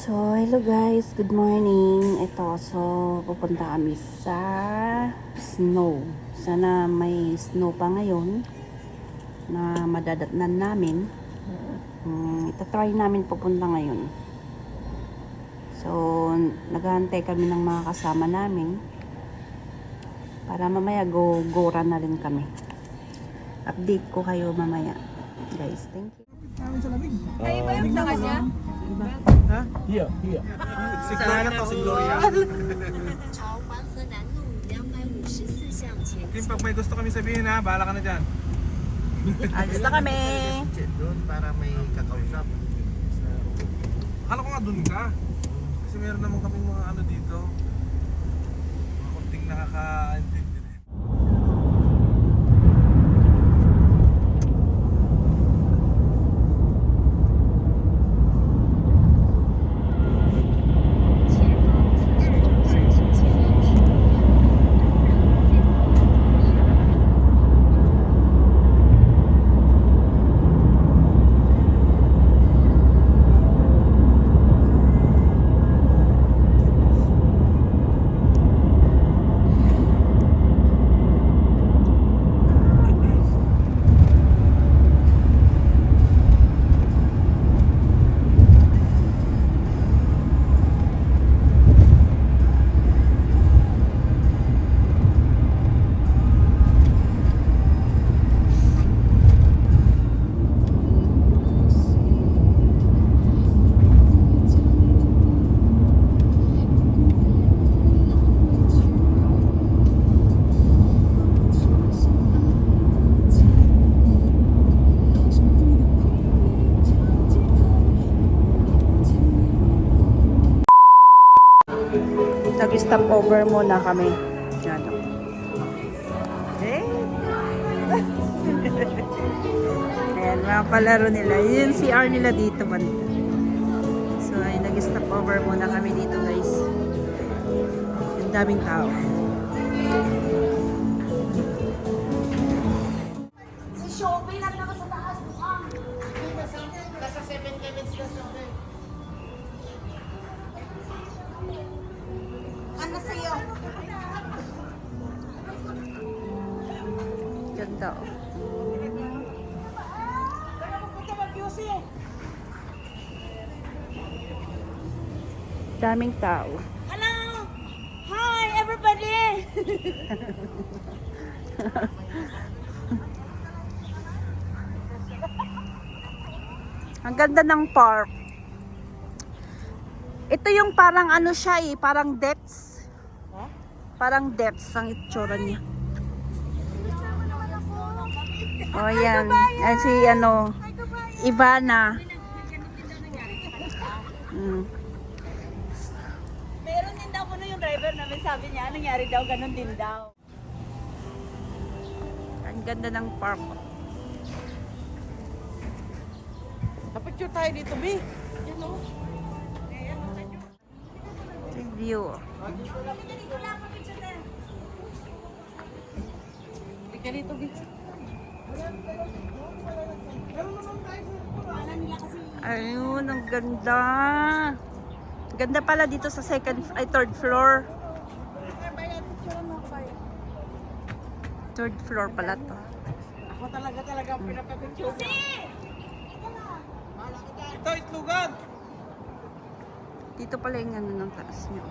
So, hello guys, good morning. Ito, so pupunta kami sa snow. Sana may snow pa ngayon na madadatnan namin. Itatry namin pupunta ngayon. So, naghahantay kami ng mga kasama namin para mamaya go-gora na rin kami. Update ko kayo mamaya. Guys, thank you. Ay, iba yung sa kanya? Ha? Hiya. Si Gloria to, si Gloria. 朝环河南路254巷前 Kim, pag may gusto kami sabihin ha, bahala ka na dyan. Alis na kami. Doon para may kakausap. Akala ko nga dun ka. Kasi meron naman kaming mga ano dito. Mga kunting nakaka-intindi din. Nag-stop over muna kami. Yan. Eh? Ayan, mga palaro nila. Yun yung CR nila dito banda. So, ay nag-stop over muna kami dito, guys. Yung daming tao. Si Shopee lang naman sa taas mukhang. Nasa 7 minutes na Shopee. Ano sa'yo? Ganda, oh. Daming tao. Hello! Hi, everybody! Ang ganda ng park. Ito yung parang ano siya eh, parang depths. Parang depths ang itsura niya. Oh, yan. Ay, si ano, Ivana. Meron din daw po na yung driver namin, sabi niya, nangyari daw, ganun din daw. Ang ganda ng park. Napicture tayo dito, B. Yan o. Ito yung view. Bika dito, B. Ayun, ang ganda. Ganda pala dito sa third floor. Third floor pala to. Ako talaga ang pinapapicture. Ito, itlugan! Dito pala yung ano ng taas niyo.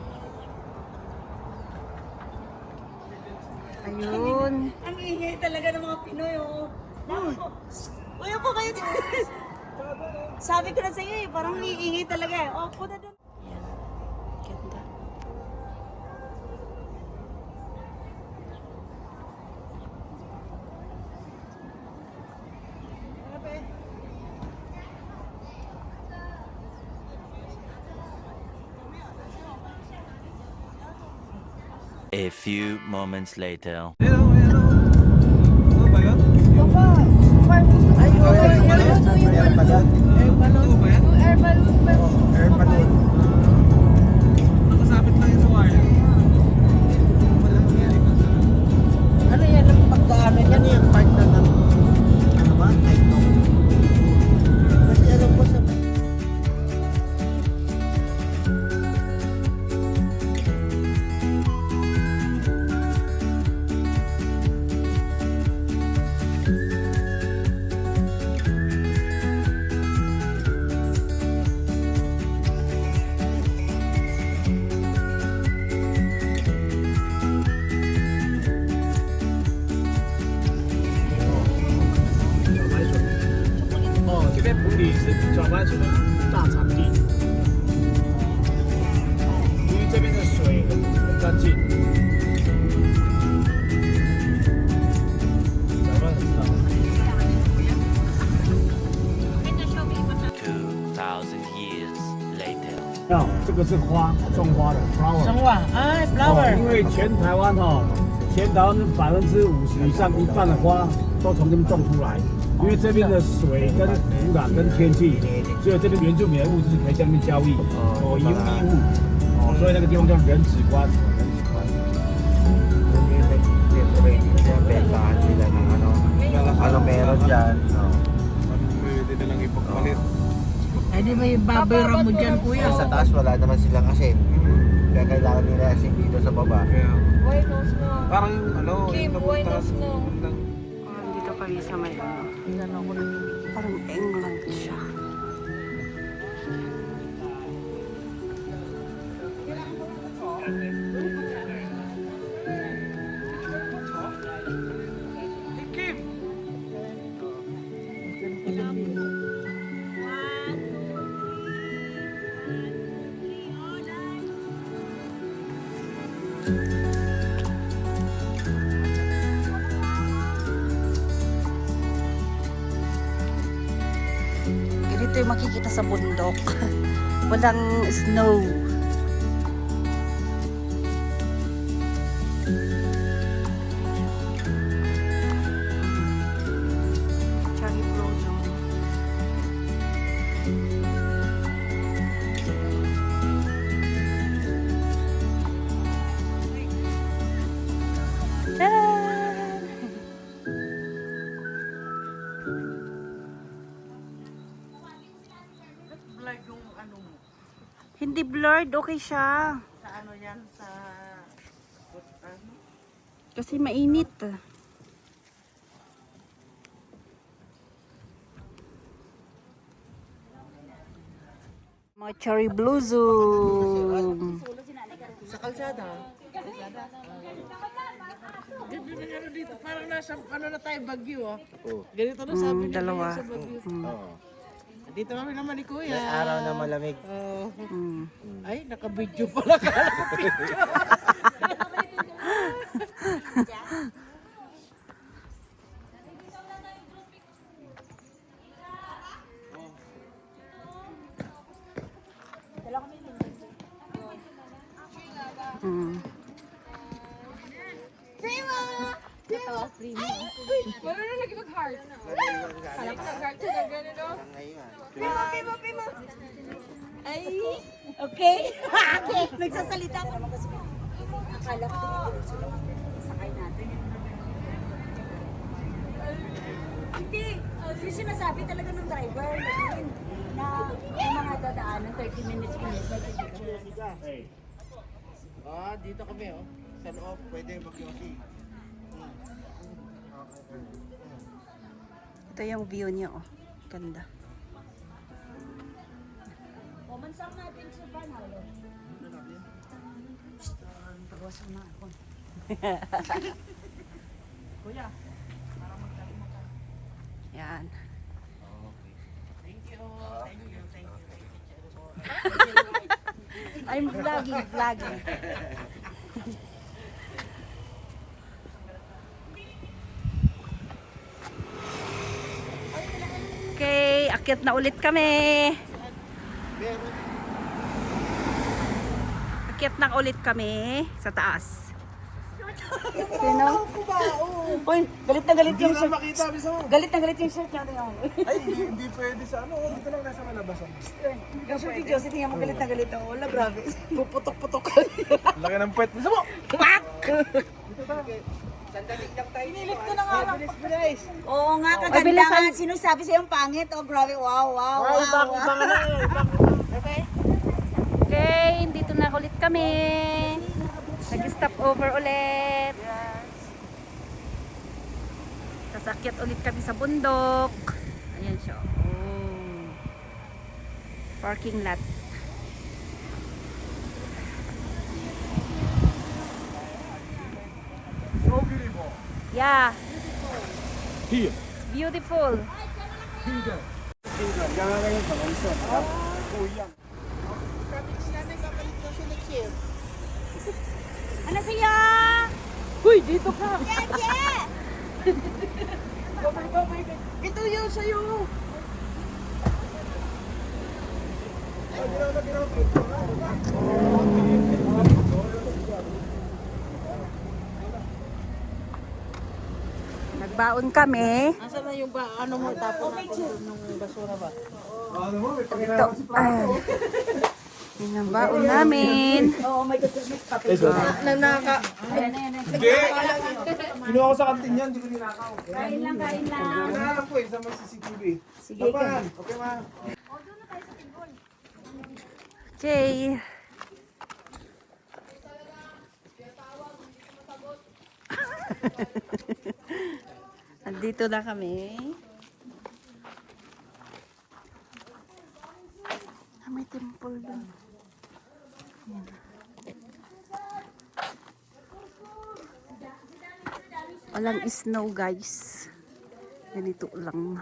Ayun. Ang ingay talaga ng mga Pinoy, oh. Uy, po kayo. Sabi ko na sa iyo, parang iingay talaga eh. Oh, punta doon. Ganda. A few moments later. Hello. Ano ba yun? Air balloon. Ito ba yan? Air balloon. Nakasabit lang yun sa wire. Ano yan ang pagdaanan yan? Yung part na ng ano ba? Techno. Kasi alam ko sa years later. 这个是花，种花的 flower。生化，哎，flower。因为全台湾50%以上一半的花都从这边种出来，因为这边的水跟土壤跟天气，所以这边原住民的物资可以在那边交易，有营利物，所以那个地方叫人子关，人子关。 Bentahan sila ng ano meron dyan. Pwede nilang ipagpalit. Ay di ba yung babera mo dyan kuya? Sa taas wala naman sila kasi. Kaya kailangan nila kasi dito sa baba. Kaya, Buenos no. parang yung ano, Kim, yung buenos no. Dito kami sa may parang England siya. Ganito yung makikita sa bundok. Walang snow. Cherry blossom. Tadaan! Blurred yung ano mo. Hindi blurred, okay siya. Sa ano yan? Sa... Ano? Kasi mainit. Mga cherry blossom. Sa kalsada. Ganito na ano dito. Parang nasa ano na tayo Bagyo ah. Ganito na sabi nila Dalawa. sa Bagyo. Oo. Dito kami naman ni Kuya. May araw na malamig. Ay, naka-video pala ka. Mm. Meron lagi mag-heart. Alam ko nag-heart siya na ganito. Ay, okay. Nagsasalita ko naman kasi. Akala ko tinitulog sila. Sakay natin. Hindi. Yung sinasabi talaga ng driver na yung mga dadaanan 30 minutes. Ah, dito kami oh. Sa loob, pwede mag-yosi. Ito yung view niya, oh. Ganda. Pumansang natin sa Banalo. Pagwasan na ako. Kuya. Yan. Thank you. Thank you. Thank you. I'm vlogging, vlogging. Okay, akyat na ulit kami. Akyat na ulit kami sa taas. Sino? Uy, galit na galit yung shirt. Makita, bisa mo. Galit na galit yung shirt niya. Tingnan mo. Ay, hindi pwede sa ano. Dito lang nasa malabasan. Yung shirt ni Josie, tingnan mo galit na galit. Oh, wala, grabe. Puputok-putok. Laki ng puwet. Bisa mo. Pinilit ko na nga lang. Oo nga, Ay, kaganda bilisan. nga. Sino sabi sa'yo ang pangit? Oh, grabe. Wow, wow, wow. Okay, dito na ulit kami. Nag-stop over ulit. Sasakyat ulit kami sa bundok. Ayan siya. Oh. Parking lot. So beautiful. Yeah, Here. it's beautiful. Jangan kayo sa onsen. Kuyang. Ano sa'yo? Uy, dito ka. Yeah! Ito yun sa'yo. Nagbaon kami. Nasaan na yung ano mo tapon natin ng basura ba? Ito. Ay. Yun ang baon namin. Oo, may kape. Nanaka. Kinuha ko sa kantin yan, hindi ko ninakaw. Kain lang, kain lang. Hinahanap ko eh, sa may CCTV. Sige ka. Okay, ma. Okay. Andito na kami. May temple doon. Yan. Walang snow guys. Ganito lang.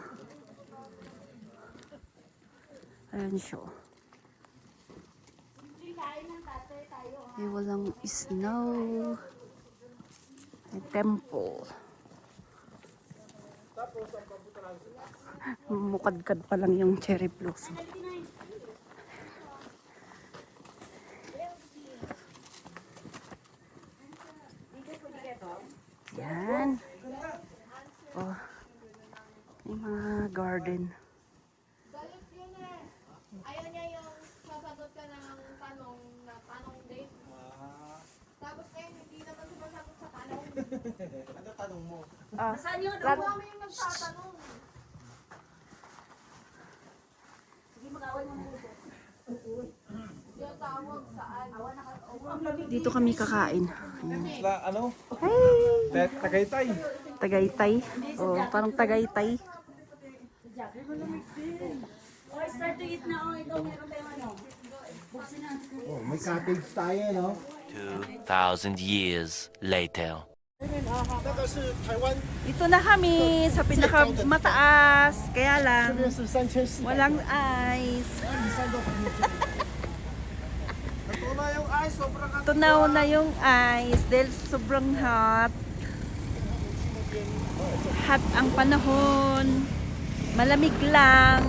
Ayan siya. Walang snow. May temple. Mukadkad pa lang yung cherry blossom. Yan. Oh. Yung mga garden. Ayaw niya yung sasagot ka ng tanong na tanong date. Tapos ngayon, hindi naman sumasagot sa tanong. Ano tanong mo? Saan yun? Ako kami yung nagtatanong. Sige, mag-away mo muna. Yung tawag saan. Dito kami kakain. Sila, ano? Hey! Tagaytay. Tagaytay. Oh, parang Tagaytay. Oh, start to eat na. Oh, ito, meron tayong ano. Buksin na. Oh, may cottage tayo, no? 2,000 years later. Dito na kami sa pinakamataas. Kaya lang, walang ice. Tunaw na yung ice dahil sobrang hot. Hot ang panahon. Malamig lang.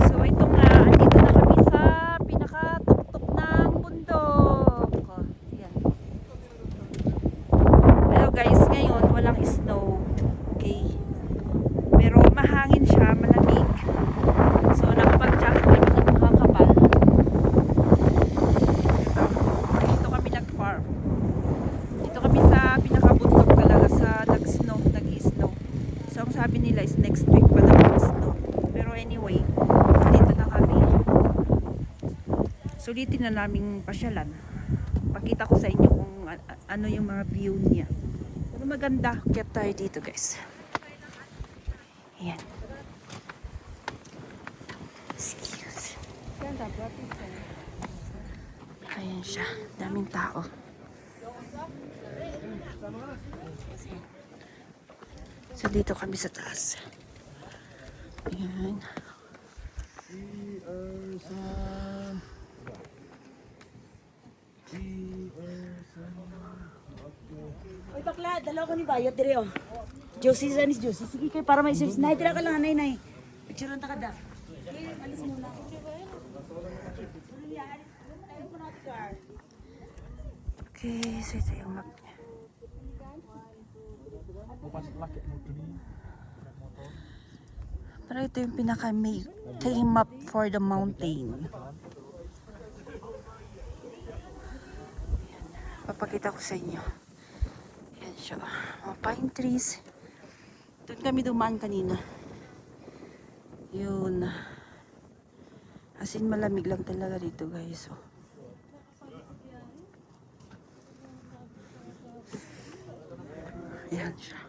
So ito nga, andito na kami sa pinakatuktok ng bundok. Oh, yan. Hello guys, ngayon walang snow. Okay. Pero mahangin siya, malamig. So nakapag-jacket kami ng makakapal. Dito kami nag-farm. Dito kami sa pinakabundok talaga sa nag-snow, nag-snow. So ang sabi nila is next week pa daw mag-snow. Pero anyway, dito na kami. Sulitin na naming pasyalan. Pakita ko sa inyo kung ano yung mga view niya. Pero maganda. Kaya tayo dito guys. Ayan. Excuse. Ayan siya. Daming tao. So dito kami sa taas. Ayan. Uy, bakla, dalawa ko ni Bayot dire oh. Josie, saan is Josie? Sige kayo, para may service. Nay, tira ka lang, nay. Picture lang ka da. Okay, alis muna. Okay, so ito yung map niya. Pero ito yung pinaka-may map for the mountain. Papakita ko sa inyo. Yan siya. Mga pine trees. Doon kami dumaan kanina. Yun. As in malamig lang talaga dito guys. Oh. Yan siya.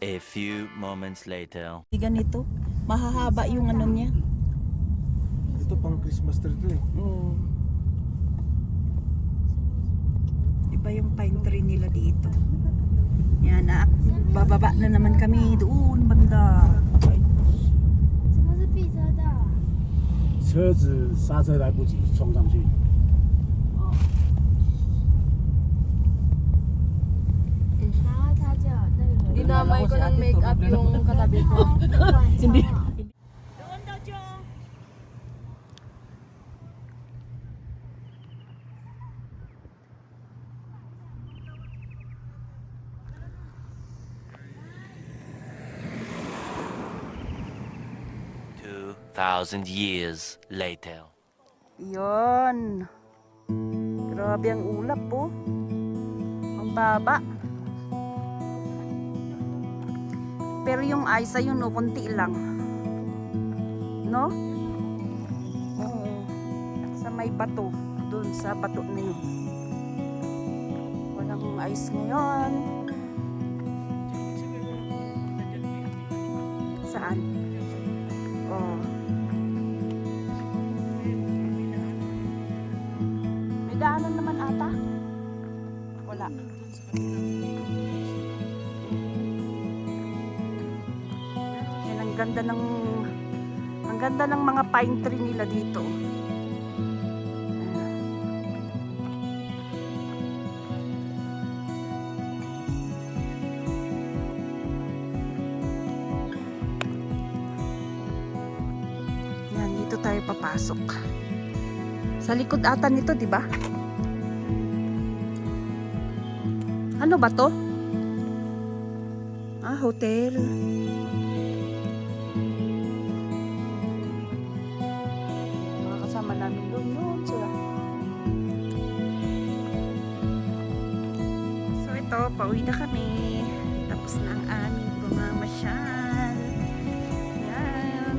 A few moments later. Ganito. Mahahaba yung ano niya. Ito pang Christmas tree to eh. Oo. Iba yung pine tree nila dito. Yan na. Bababa na naman kami doon banda. 什么是避车道啊？车子刹车来不及冲上去。 然后他就那个dinamay ko ng makeup yung katabi ko. Hindi. Doon daw, Jo. Two 2,000 years later. Yun. Grabe ang ulap po. Ang baba. Pero yung ice ayun no, konti lang. No? Oo. Sa may bato. Doon sa bato na yun. Walang ice ngayon. Saan? Oh. May daanan naman ata? Wala. Yan, ang ganda ng mga pine tree nila dito. Yan, dito tayo papasok. Sa likod ata nito, di ba? Ano ba to? Ah, hotel. Mga kasama namin doon. Doon sila. So ito, pauwi na kami. Tapos na ang aming pamamasyal. Yan.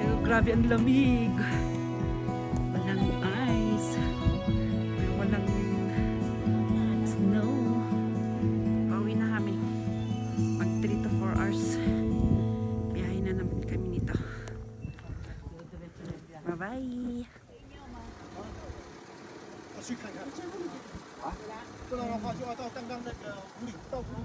Pero grabe ang lamig. Walang ice. Walang snow. Pauwi na kami. Mag 3 to 4 hours. Biyahe na naman kami nito. Bye-bye. 去看看。啊，不能的话就要到刚刚那个湖里，到湖